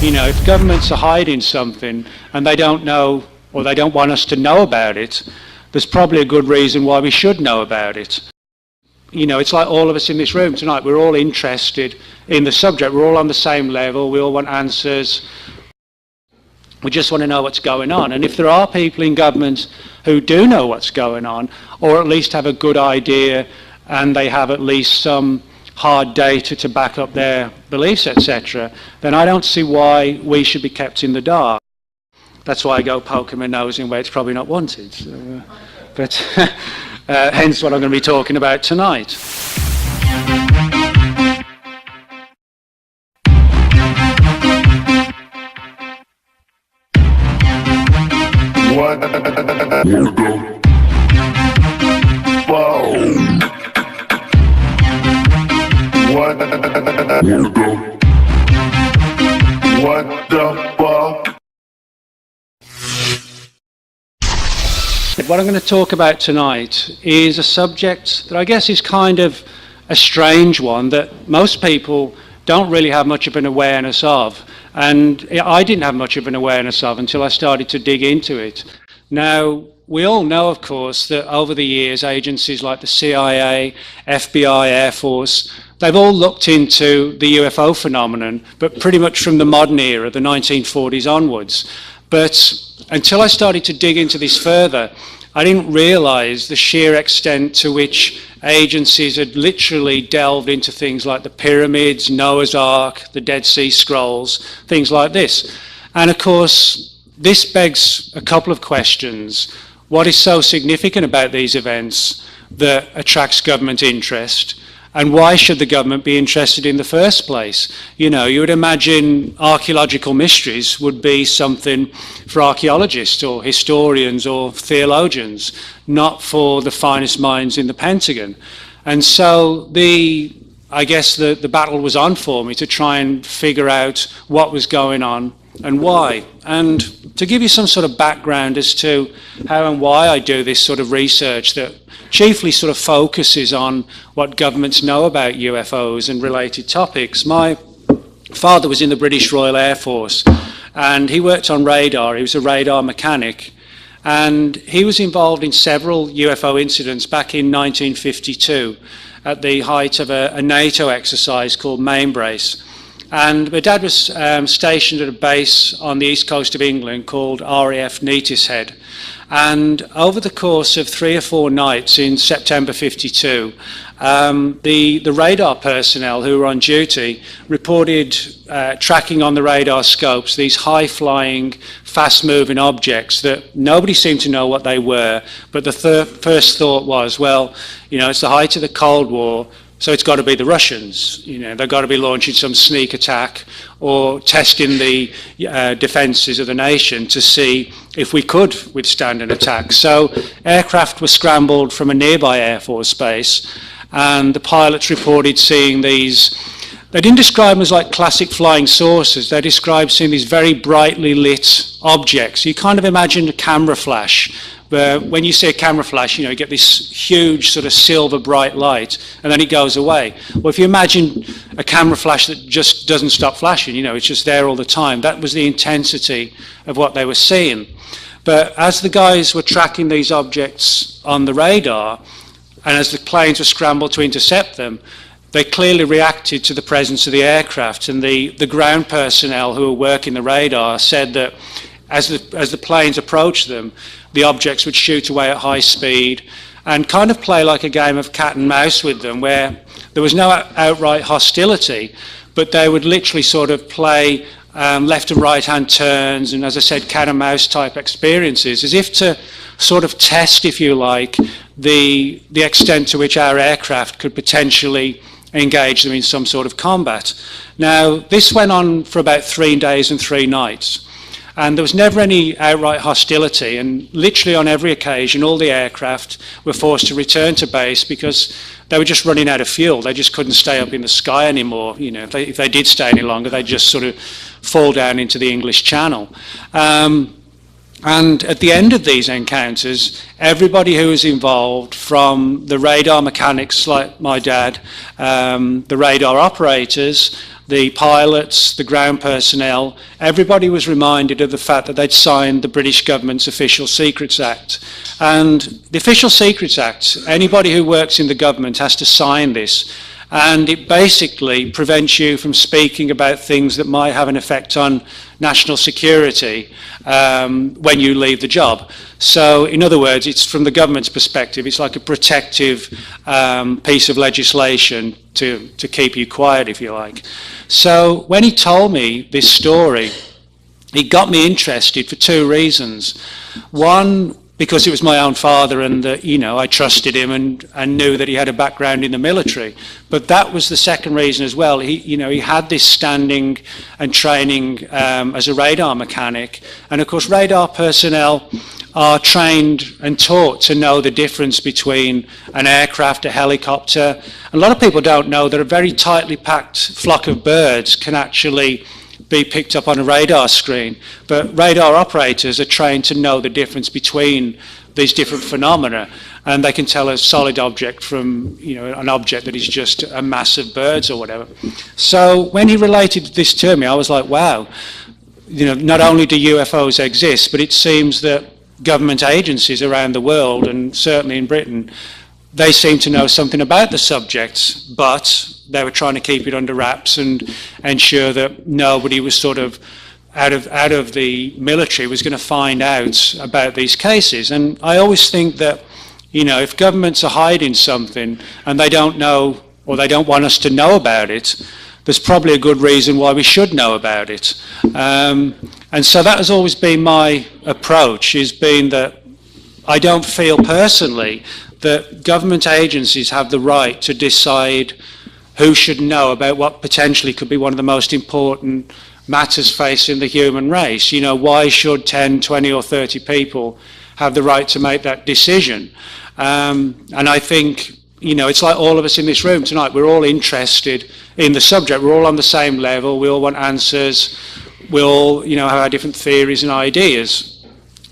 You know, if governments are hiding something and they don't know, or they don't want us to know about it, there's probably a good reason why we should know about it. You know, it's like all of us in this room tonight, we're all interested in the subject, we're all on the same level, we all want answers, we just want to know what's going on. And if there are people in government who do know what's going on, or at least have a good idea, and they have at least some hard data to back up their beliefs, etc., then I don't see why we should be kept in the dark. That's why I go poking my nose in where it's probably not wanted. So, but hence what I'm going to be talking about tonight. What I'm going to talk about tonight is a subject that I guess is kind of a strange one that most people don't really have much of an awareness of, and I didn't have much of an awareness of until I started to dig into it. Now, we all know, of course, that over the years agencies like the CIA, FBI, Air Force, they've all looked into the UFO phenomenon, but pretty much from the modern era, the 1940s onwards. But until I started to dig into this further, I didn't realise the sheer extent to which agencies had literally delved into things like the pyramids, Noah's Ark, the Dead Sea Scrolls, things like this. And of course, this begs a couple of questions. What is so significant about these events that attracts government interest? And why should the government be interested in the first place? You know, you would imagine archaeological mysteries would be something for archaeologists or historians or theologians, not for the finest minds in the Pentagon. And so I guess the battle was on for me to try and figure out what was going on and why. And to give you some sort of background as to how and why I do this sort of research that chiefly sort of focuses on what governments know about UFOs and related topics. My father was in the British Royal Air Force and he worked on radar. He was a radar mechanic and he was involved in several UFO incidents back in 1952 at the height of a NATO exercise called Mainbrace. And my dad was stationed at a base on the east coast of England called RAF Neatishead. And over the course of 3 or 4 nights in September 52, the radar personnel who were on duty reported tracking on the radar scopes these high-flying, fast-moving objects that nobody seemed to know what they were, but the first thought was, well, you know, it's the height of the Cold War, so it's got to be the Russians. You know, they've got to be launching some sneak attack or testing the defences of the nation to see if we could withstand an attack. So aircraft were scrambled from a nearby Air Force base, and the pilots reported seeing these. They didn't describe them as like classic flying saucers. They described seeing these very brightly lit objects. You kind of imagine a camera flash, where when you see a camera flash, you know, you get this huge sort of silver bright light and then it goes away. Well, if you imagine a camera flash that just doesn't stop flashing, you know, it's just there all the time. That was the intensity of what they were seeing. But as the guys were tracking these objects on the radar and as the planes were scrambled to intercept them, they clearly reacted to the presence of the aircraft, and the ground personnel who were working the radar said that as the planes approached them, the objects would shoot away at high speed and kind of play like a game of cat and mouse with them, where there was no outright hostility, but they would literally sort of play left and right hand turns and, as I said, cat and mouse type experiences, as if to sort of test, if you like, the extent to which our aircraft could potentially engage them in some sort of combat. Now, this went on for about 3 days and 3 nights. And there was never any outright hostility, and literally on every occasion all the aircraft were forced to return to base because they were just running out of fuel. They just couldn't stay up in the sky anymore. You know, if they did stay any longer, they'd just sort of fall down into the English Channel. And at the end of these encounters, everybody who was involved, from the radar mechanics like my dad, the radar operators, the pilots, the ground personnel, everybody was reminded of the fact that they'd signed the British government's Official Secrets Act. And the Official Secrets Act, anybody who works in the government has to sign this. And it basically prevents you from speaking about things that might have an effect on national security when you leave the job. So, in other words, it's from the government's perspective, it's like a protective piece of legislation to keep you quiet, if you like. So, when he told me this story, it got me interested for two reasons. One, because it was my own father, and I trusted him and knew that he had a background in the military. But that was the second reason as well. He had this standing and training as a radar mechanic, and of course radar personnel are trained and taught to know the difference between an aircraft, a helicopter. A lot of people don't know that a very tightly packed flock of birds can actually be picked up on a radar screen, but radar operators are trained to know the difference between these different phenomena, and they can tell a solid object from an object that is just a mass of birds or whatever. So when he related this to me, I was like, wow, not only do UFOs exist, but it seems that government agencies around the world, and certainly in Britain, they seem to know something about the subjects, but they were trying to keep it under wraps and ensure that nobody was sort of out of the military was going to find out about these cases. And I always think that, if governments are hiding something and they don't know, or they don't want us to know about it, there's probably a good reason why we should know about it. And so that has always been my approach, is being that I don't feel personally that government agencies have the right to decide who should know about what potentially could be one of the most important matters facing the human race. Why should 10, 20 or 30 people have the right to make that decision? And I think, it's like all of us in this room tonight, we're all interested in the subject, we're all on the same level, we all want answers, we all, have our different theories and ideas.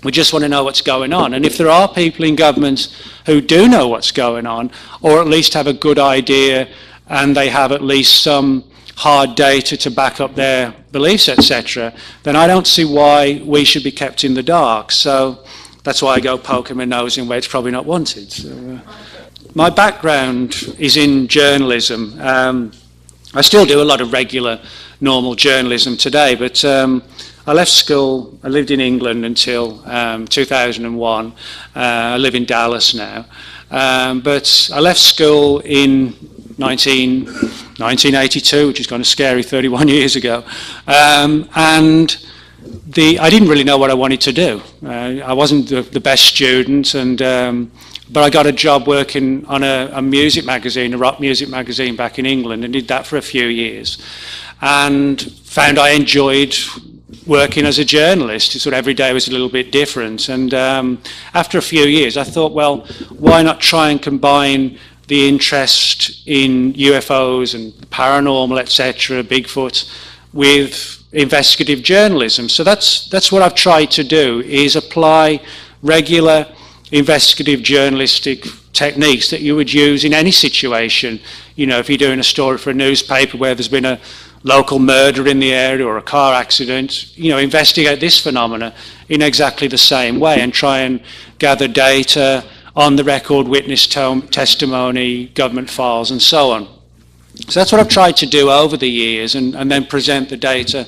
We just want to know what's going on. And if there are people in government who do know what's going on, or at least have a good idea, and they have at least some hard data to back up their beliefs, etc., then I don't see why we should be kept in the dark. So that's why I go poking my nose in where it's probably not wanted. So, my background is in journalism. I still do a lot of regular, normal journalism today, but I left school, I lived in England until 2001. I live in Dallas now. But I left school in 1982, which is kind of scary, 31 years ago. And I didn't really know what I wanted to do. I wasn't the best student, but I got a job working on a music magazine, a rock music magazine back in England, and did that for a few years. And found I enjoyed working as a journalist. Sort of every day was a little bit different. And after a few years, I thought, well, why not try and combine the interest in UFOs and paranormal, etc., Bigfoot, with investigative journalism. So that's what I've tried to do, is apply regular investigative journalistic techniques that you would use in any situation. If you're doing a story for a newspaper where there's been a local murder in the area or a car accident, investigate this phenomena in exactly the same way and try and gather data, on the record witness testimony, government files and so on. So that's what I've tried to do over the years, and then present the data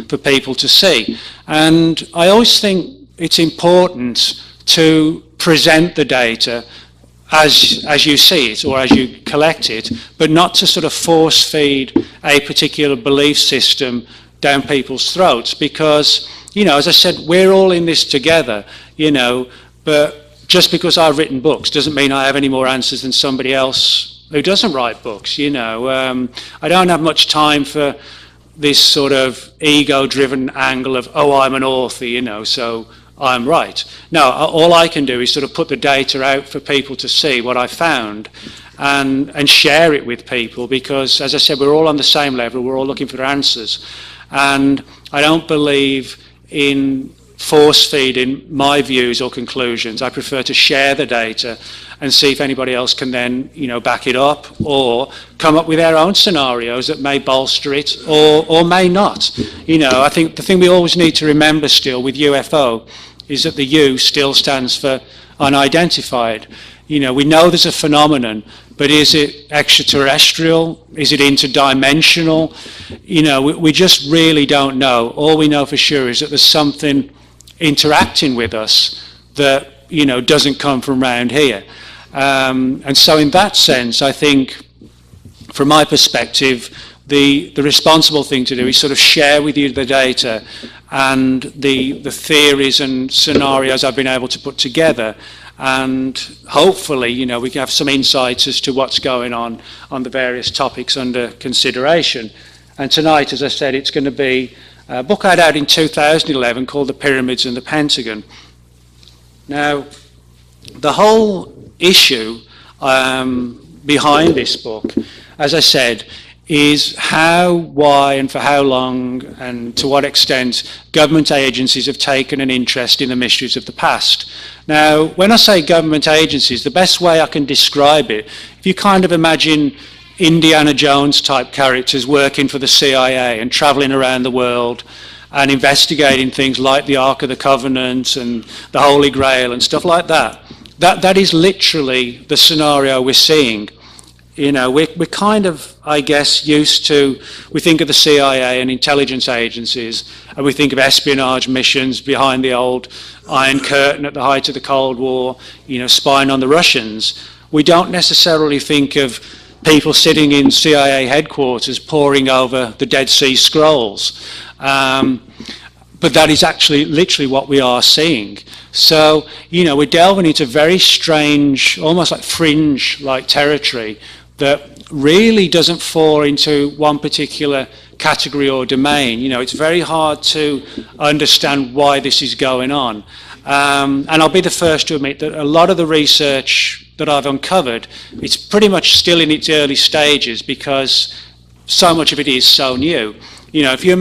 for people to see. And I always think it's important to present the data as you see it or as you collect it, but not to sort of force feed a particular belief system down people's throats, because, as I said, we're all in this together, but just because I've written books doesn't mean I have any more answers than somebody else who doesn't write books. I don't have much time for this sort of ego-driven angle of, oh, I'm an author, so I'm right. No, all I can do is sort of put the data out for people to see what I found and share it with people, because, as I said, we're all on the same level, we're all looking for answers. And I don't believe in force-feeding my views or conclusions. I prefer to share the data and see if anybody else can then, back it up or come up with their own scenarios that may bolster it or may not. I think the thing we always need to remember still with UFO is that the U still stands for unidentified. We know there's a phenomenon, but is it extraterrestrial? Is it interdimensional? We just really don't know. All we know for sure is that there's something interacting with us that, doesn't come from around here. And so in that sense, I think, from my perspective, the responsible thing to do is sort of share with you the data and the theories and scenarios I've been able to put together. And hopefully, we can have some insights as to what's going on the various topics under consideration. And tonight, as I said, it's going to be a book I had out in 2011 called The Pyramids and the Pentagon. Now, the whole issue behind this book, as I said, is how, why, and for how long, and to what extent government agencies have taken an interest in the mysteries of the past. Now, when I say government agencies, the best way I can describe it, if you kind of imagine Indiana Jones type characters working for the CIA and traveling around the world and investigating things like the Ark of the Covenant and the Holy Grail and stuff like that, that is literally the scenario we're seeing. We're kind of, I guess, used to, we think of the CIA and intelligence agencies, and we think of espionage missions behind the old Iron Curtain at the height of the Cold War, spying on the Russians. We don't necessarily think of people sitting in CIA headquarters poring over the Dead Sea Scrolls. But that is actually literally what we are seeing. So, we're delving into very strange, almost like fringe-like territory that really doesn't fall into one particular category or domain. It's very hard to understand why this is going on. And I'll be the first to admit that a lot of the research that I've uncovered, it's pretty much still in its early stages because so much of it is so new. If you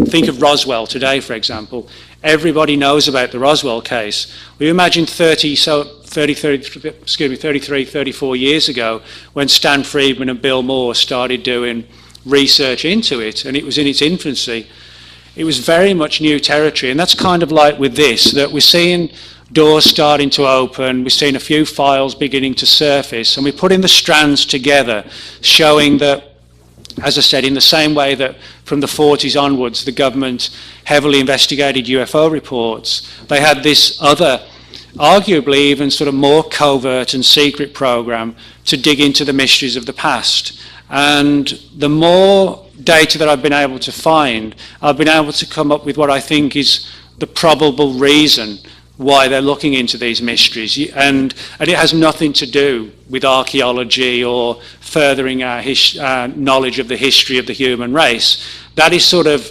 think of Roswell today, for example, everybody knows about the Roswell case. We imagine 34 years ago when Stan Friedman and Bill Moore started doing research into it, and it was in its infancy. It was very much new territory, and that's kind of like with this, that we're seeing doors starting to open, we're seeing a few files beginning to surface, and we're putting the strands together, showing that, as I said, in the same way that from the 40s onwards, the government heavily investigated UFO reports, they had this other, arguably even sort of more covert and secret program to dig into the mysteries of the past. And the more data that I've been able to find, I've been able to come up with what I think is the probable reason why they're looking into these mysteries. And it has nothing to do with archaeology or furthering our knowledge of the history of the human race. That is sort of,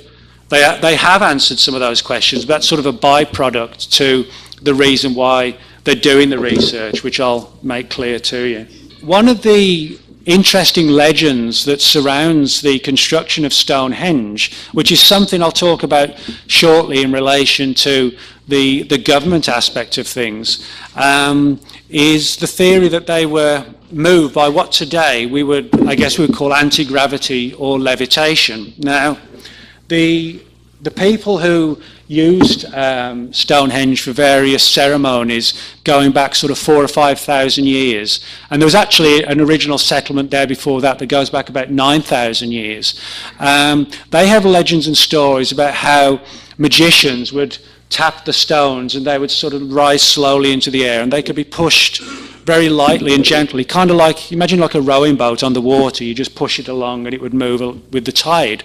they have answered some of those questions, but that's sort of a byproduct to the reason why they're doing the research, which I'll make clear to you. One of the interesting legends that surrounds the construction of Stonehenge, which is something I'll talk about shortly in relation to the government aspect of things, is the theory that they were moved by what today we would call anti-gravity or levitation. Now, the people who used Stonehenge for various ceremonies going back sort of 4,000 or 5,000 years. And there was actually an original settlement there before that goes back about 9,000 years. They have legends and stories about how magicians would tap the stones and they would sort of rise slowly into the air and they could be pushed very lightly and gently, kind of like, imagine like a rowing boat on the water, you just push it along and it would move with the tide.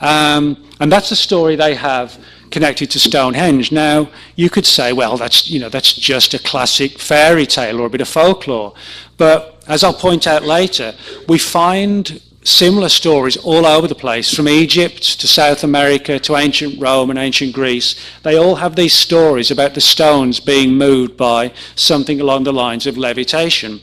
And that's the story they have connected to Stonehenge. Now, you could say, well, that's just a classic fairy tale or a bit of folklore. But as I'll point out later, we find similar stories all over the place, from Egypt to South America to ancient Rome and ancient Greece. They all have these stories about the stones being moved by something along the lines of levitation.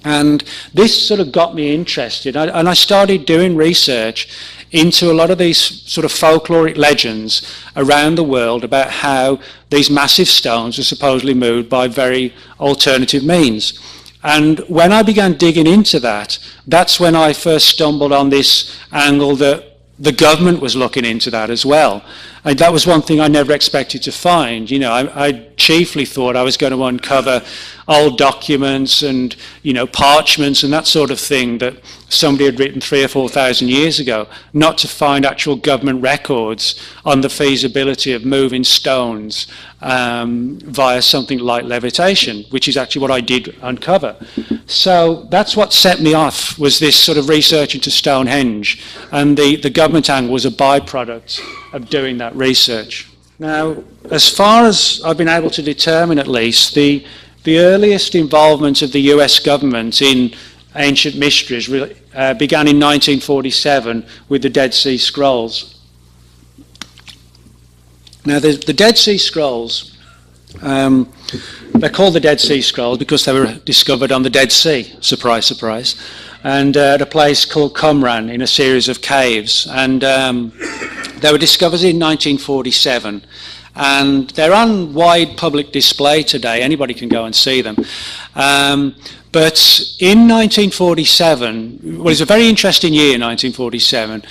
And this sort of got me interested, and I started doing research into a lot of these sort of folkloric legends around the world about how these massive stones are supposedly moved by very alternative means. And when I began digging into that, that's when I first stumbled on this angle that the government was looking into that as well. And that was one thing I never expected to find. You know, I chiefly thought I was going to uncover old documents and, you know, parchments and that sort of thing that somebody had written 3,000 or 4,000 years ago, not to find actual government records on the feasibility of moving stones via something like levitation, which is actually what I did uncover. So that's what set me off, was this sort of research into Stonehenge, and the government angle was a byproduct of doing that research. Now, as far as I've been able to determine, at least, the earliest involvement of the US government in ancient mysteries began in 1947 with the Dead Sea Scrolls. Now, the Dead Sea Scrolls, they're called the Dead Sea Scrolls because they were discovered on the Dead Sea, surprise, surprise, and at a place called Qumran in a series of caves. And they were discovered in 1947. And they're on wide public display today. Anybody can go and see them. But in 1947, well, it's a very interesting year, 1947.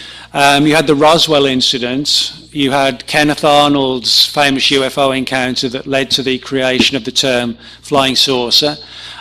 You had the Roswell incident. You had Kenneth Arnold's famous UFO encounter that led to the creation of the term flying saucer.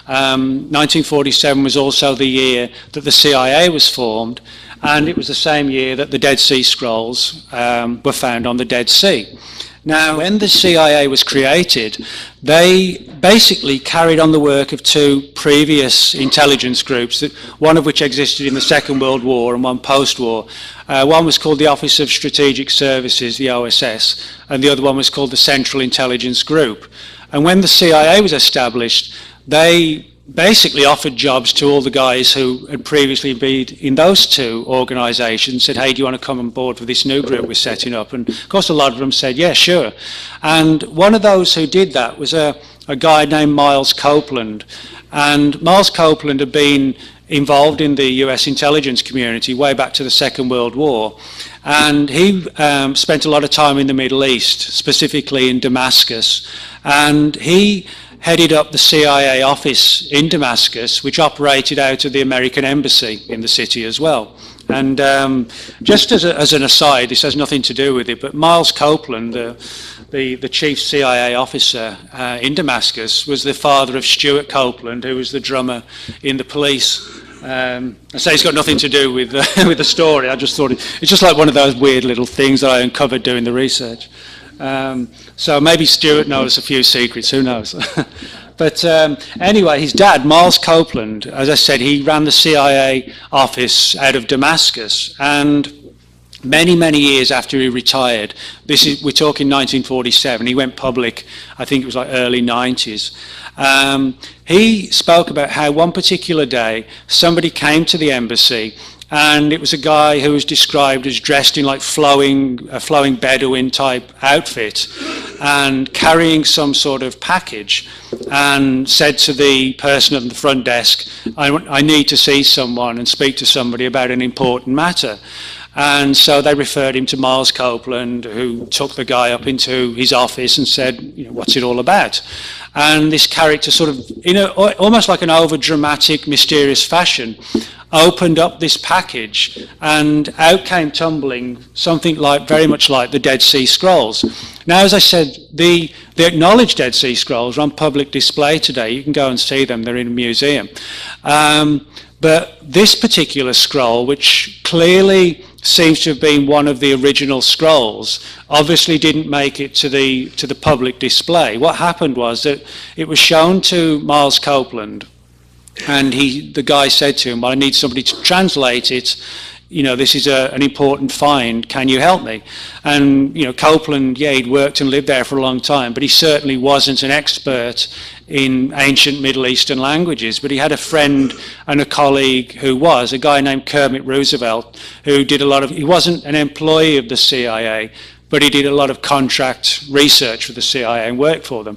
1947 was also the year that the CIA was formed, and it was the same year that the Dead Sea Scrolls were found on the Dead Sea. Now, when the CIA was created, they basically carried on the work of two previous intelligence groups, one of which existed in the Second World War and one post-war. One was called the Office of Strategic Services, the OSS, and the other one was called the Central Intelligence Group. And when the CIA was established, they basically offered jobs to all the guys who had previously been in those two organisations, said, hey, do you want to come on board for this new group we're setting up? And of course a lot of them said, yeah, sure. And one of those who did that was a guy named Miles Copeland. And Miles Copeland had been involved in the US intelligence community way back to the Second World War. And he spent a lot of time in the Middle East, specifically in Damascus. And he headed up the CIA office in Damascus, which operated out of the American embassy in the city as well. And just as an aside, this has nothing to do with it, but Miles Copeland, the chief CIA officer in Damascus, was the father of Stuart Copeland, who was the drummer in the Police. I say it's got nothing to do with with the story. I just thought it's just like one of those weird little things that I uncovered doing the research. So maybe Stuart knows a few secrets, who knows? But anyway, his dad, Miles Copeland, as I said, he ran the CIA office out of Damascus, and many years after he retired, we're talking 1947, he went public, I think it was like early 90s. He spoke about how one particular day somebody came to the embassy, and it was a guy who was described as dressed in like a flowing Bedouin type outfit and carrying some sort of package, and said to the person at the front desk, I need to see someone and speak to somebody about an important matter. And so they referred him to Miles Copeland, who took the guy up into his office and said, you know, what's it all about? And this character sort of, almost like an over-dramatic, mysterious fashion, opened up this package, and out came tumbling something like, very much like the Dead Sea Scrolls. Now, as I said, the acknowledged Dead Sea Scrolls are on public display today. You can go and see them. They're in a museum. But this particular scroll, which clearly seems to have been one of the original scrolls, obviously didn't make it to the public display. What happened was that it was shown to Miles Copeland, and the guy said to him, well, I need somebody to translate it. You know, this is an important find. Can you help me? And, you know, Copeland, yeah, he'd worked and lived there for a long time, but he certainly wasn't an expert in ancient Middle Eastern languages. But he had a friend and a colleague who was, a guy named Kermit Roosevelt, who did he wasn't an employee of the CIA, but he did a lot of contract research for the CIA and worked for them.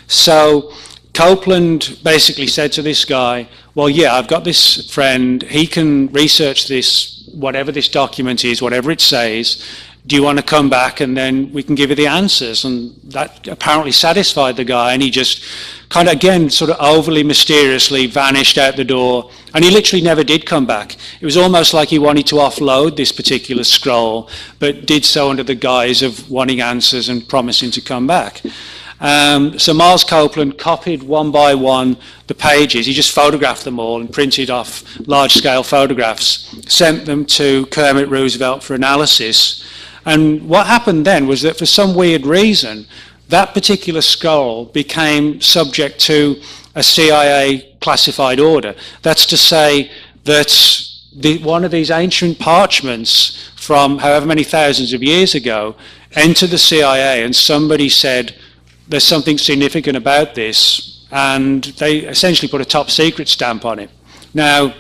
So Copeland basically said to this guy, well, yeah, I've got this friend, he can research this, whatever this document is, whatever it says, do you want to come back and then we can give you the answers? And that apparently satisfied the guy, and he just kind of, again, sort of overly mysteriously vanished out the door, and he literally never did come back. It was almost like he wanted to offload this particular scroll, but did so under the guise of wanting answers and promising to come back. So Miles Copeland copied one by one the pages. He just photographed them all and printed off large-scale photographs, sent them to Kermit Roosevelt for analysis. And what happened then was that for some weird reason, that particular scroll became subject to a CIA classified order. That's to say that one of these ancient parchments from however many thousands of years ago entered the CIA, and somebody said, there's something significant about this, and they essentially put a top secret stamp on it. Now,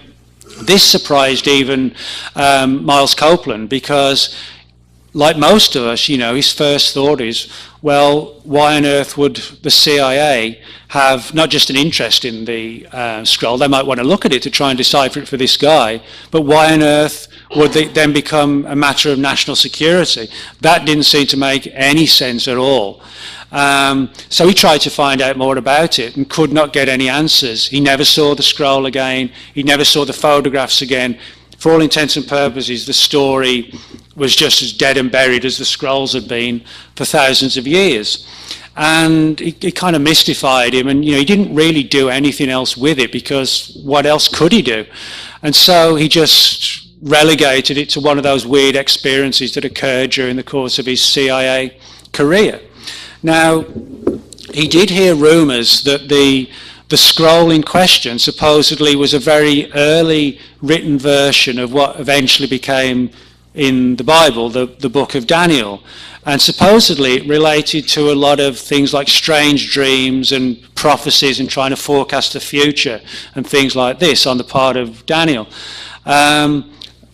this surprised even Miles Copeland, because like most of us, his first thought is, well, why on earth would the CIA have not just an interest in the scroll, they might want to look at it to try and decipher it for this guy, but why on earth would it then become a matter of national security? That didn't seem to make any sense at all. So he tried to find out more about it and could not get any answers. He never saw the scroll again. He never saw the photographs again. For all intents and purposes, the story was just as dead and buried as the scrolls had been for thousands of years. And it kind of mystified him, and he didn't really do anything else with it, because what else could he do? And so he just relegated it to one of those weird experiences that occurred during the course of his CIA career. Now, he did hear rumours that the scroll in question supposedly was a very early written version of what eventually became in the Bible, the book of Daniel. And supposedly it related to a lot of things like strange dreams and prophecies and trying to forecast the future and things like this on the part of Daniel. And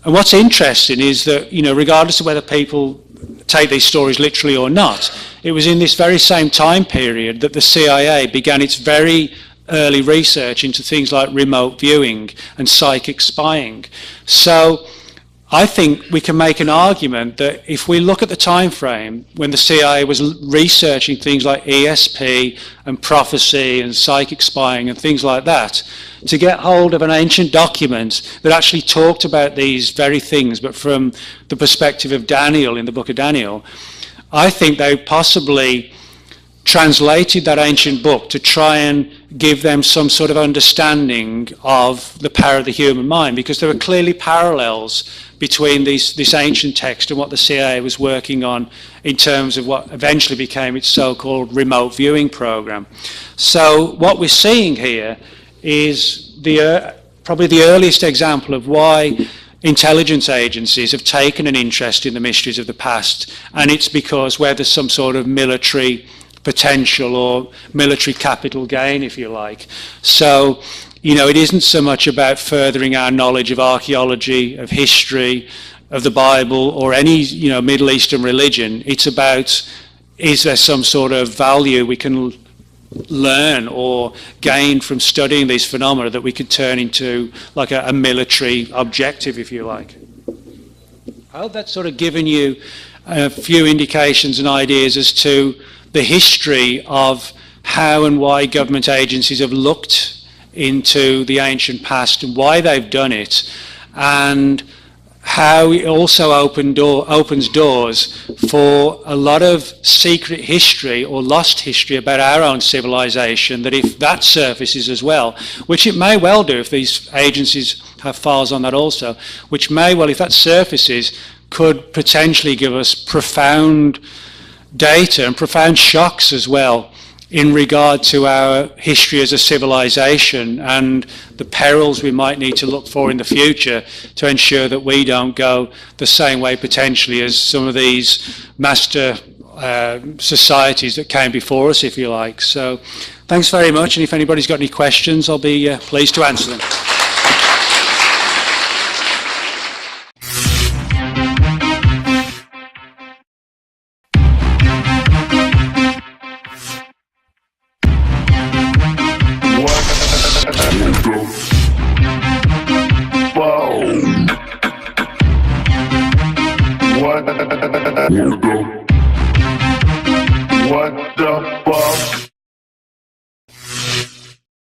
what's interesting is that, regardless of whether people take these stories literally or not, it was in this very same time period that the CIA began its very early research into things like remote viewing and psychic spying. So I think we can make an argument that if we look at the time frame when the CIA was researching things like ESP and prophecy and psychic spying and things like that, to get hold of an ancient document that actually talked about these very things, but from the perspective of Daniel in the book of Daniel, I think they possibly translated that ancient book to try and give them some sort of understanding of the power of the human mind, because there were clearly parallels between this ancient text and what the CIA was working on in terms of what eventually became its so-called remote viewing program. So what we're seeing here is probably the earliest example of why intelligence agencies have taken an interest in the mysteries of the past, and it's because where there's some sort of military potential or military capital gain, if you like. So, it isn't so much about furthering our knowledge of archaeology, of history, of the Bible, or any, Middle Eastern religion. It's about, is there some sort of value we can learn or gain from studying these phenomena that we could turn into like a military objective, if you like. I hope that's sort of given you a few indications and ideas as to the history of how and why government agencies have looked into the ancient past and why they've done it, and how it also opens doors for a lot of secret history or lost history about our own civilization, that if that surfaces as well, which it may well do if these agencies have files on that also, which may well, if that surfaces, could potentially give us profound data and profound shocks as well in regard to our history as a civilization and the perils we might need to look for in the future to ensure that we don't go the same way potentially as some of these master societies that came before us, if you like. So thanks very much, and if anybody's got any questions, I'll be pleased to answer them. What? Wanna go?